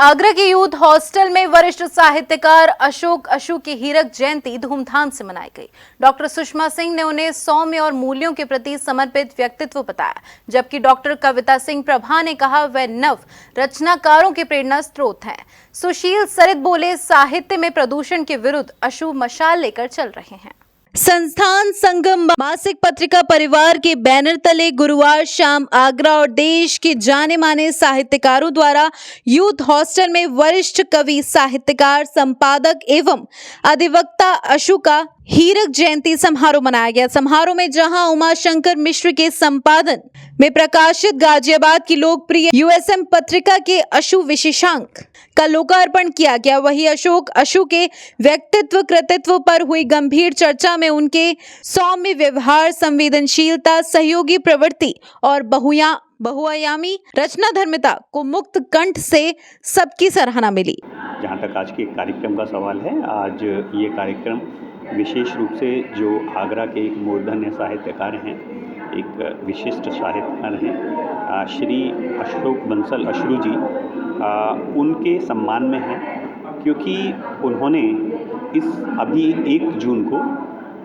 आगरा के youth hostel में वरिष्ठ साहित्यकार अशोक अशु की हीरक जयंती धूमधाम से मनाई गई। डॉक्टर सुषमा सिंह ने उन्हें सौम्य और मूल्यों के प्रति समर्पित व्यक्तित्व बताया, जबकि डॉक्टर कविता सिंह प्रभा ने कहा वह नव रचनाकारों के प्रेरणा स्रोत हैं। सुशील सरित बोले, साहित्य में प्रदूषण के विरुद्ध अशु मशाल लेकर चल रहे हैं। संस्थान संगम मासिक पत्रिका परिवार के बैनर तले गुरुवार शाम आगरा और देश के जाने माने साहित्यकारों द्वारा यूथ हॉस्टल में वरिष्ठ कवि, साहित्यकार, संपादक एवं अधिवक्ता अशु का हीरक जयंती समारोह मनाया गया। समारोह में जहां उमाशंकर मिश्र के संपादन में प्रकाशित गाजियाबाद की लोकप्रिय यूएसएम पत्रिका के अशु विशेषांक का लोकार्पण किया गया, वहीं अशोक अशु के व्यक्तित्व कृतित्व पर हुई गंभीर चर्चा में उनके सौम्य व्यवहार, संवेदनशीलता, सहयोगी प्रवृत्ति और बहुआयामी रचनाधर्मिता को मुक्त कंठ से सबकी सराहना मिली। जहाँ तक आज के कार्यक्रम का सवाल है, आज ये कार्यक्रम विशेष रूप से जो आगरा के एक मूर्धन्य साहित्यकार हैं, एक विशिष्ट साहित्यकार हैं, श्री अशोक बंसल अश्रु जी, उनके सम्मान में है, क्योंकि उन्होंने इस अभी 1 जून को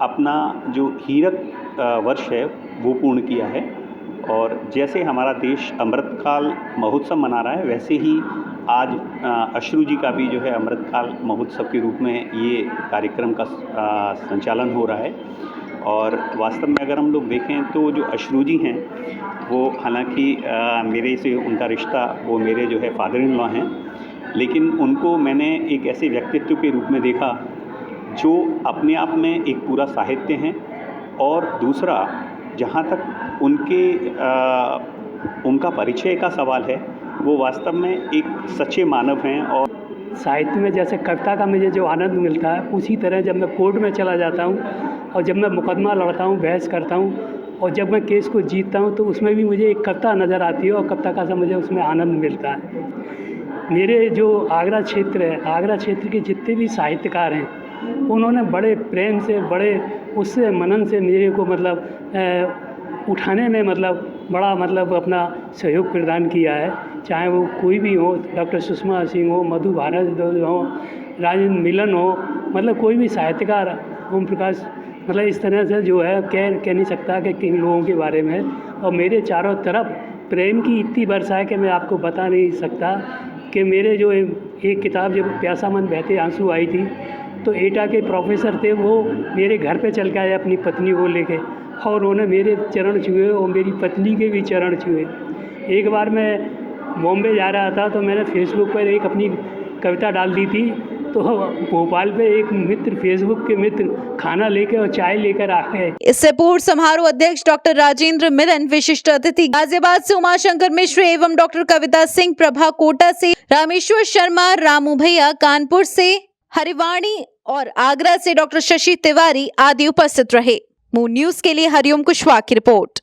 अपना जो हीरक वर्ष है वो पूर्ण किया है। और जैसे हमारा देश अमृतकाल महोत्सव मना रहा है, वैसे ही आज अश्रु जी का भी जो है अमृतकाल महोत्सव के रूप में ये कार्यक्रम का संचालन हो रहा है। और वास्तव में अगर हम लोग देखें तो जो अश्रु जी हैं वो हालांकि मेरे से उनका रिश्ता वो मेरे जो है फादर इन लॉ हैं, लेकिन उनको मैंने एक ऐसे व्यक्तित्व के रूप में देखा जो अपने आप में एक पूरा साहित्य हैं। और दूसरा, जहाँ तक उनका परिचय का सवाल है, वो वास्तव में एक सच्चे मानव हैं। और साहित्य में जैसे कविता का मुझे जो आनंद मिलता है, उसी तरह जब मैं कोर्ट में चला जाता हूँ और जब मैं मुकदमा लड़ता हूँ, बहस करता हूँ और जब मैं केस को जीतता हूँ, तो उसमें भी मुझे एक कविता नज़र आती है और कविता का सा मुझे उसमें आनंद मिलता है। मेरे जो आगरा क्षेत्र है, आगरा क्षेत्र के जितने भी साहित्यकार हैं, उन्होंने बड़े प्रेम से, बड़े उससे मनन से मेरे को उठाने में बड़ा अपना सहयोग प्रदान किया है। चाहे वो कोई भी हो, डॉक्टर सुषमा सिंह हो, मधु भारद्वाज हो, राजेंद्र मिलन हो, कोई भी साहित्यकार, ओम प्रकाश, इस तरह से जो है कह नहीं सकता कि किन लोगों के बारे में। और मेरे चारों तरफ प्रेम की इतनी वर्षा है कि मैं आपको बता नहीं सकता कि मेरे जो एक किताब जब प्यासा मन बहते आंसू आई थी, तो एटा के प्रोफेसर थे, वो मेरे घर पे चल के आए अपनी पत्नी को लेके, और उन्होंने मेरे चरण छुए और मेरी पत्नी के भी चरण छुए। एक बार मैं बॉम्बे जा रहा था तो मैंने फेसबुक पर एक अपनी कविता डाल दी थी, तो भोपाल पे एक मित्र, फेसबुक के मित्र, खाना लेके और चाय लेकर आ गए। इससे पूर्व समारोह अध्यक्ष डॉक्टर राजेंद्र मिलन, विशिष्ट अतिथि गाजियाबाद से उमाशंकर मिश्र एवं डॉक्टर कविता सिंह प्रभा, कोटा से रामेश्वर शर्मा, रामू भैया, कानपुर से हरिवाणी और आगरा से डॉक्टर शशि तिवारी आदि उपस्थित रहे। मून न्यूज के लिए हरिओम कुशवाहा की रिपोर्ट।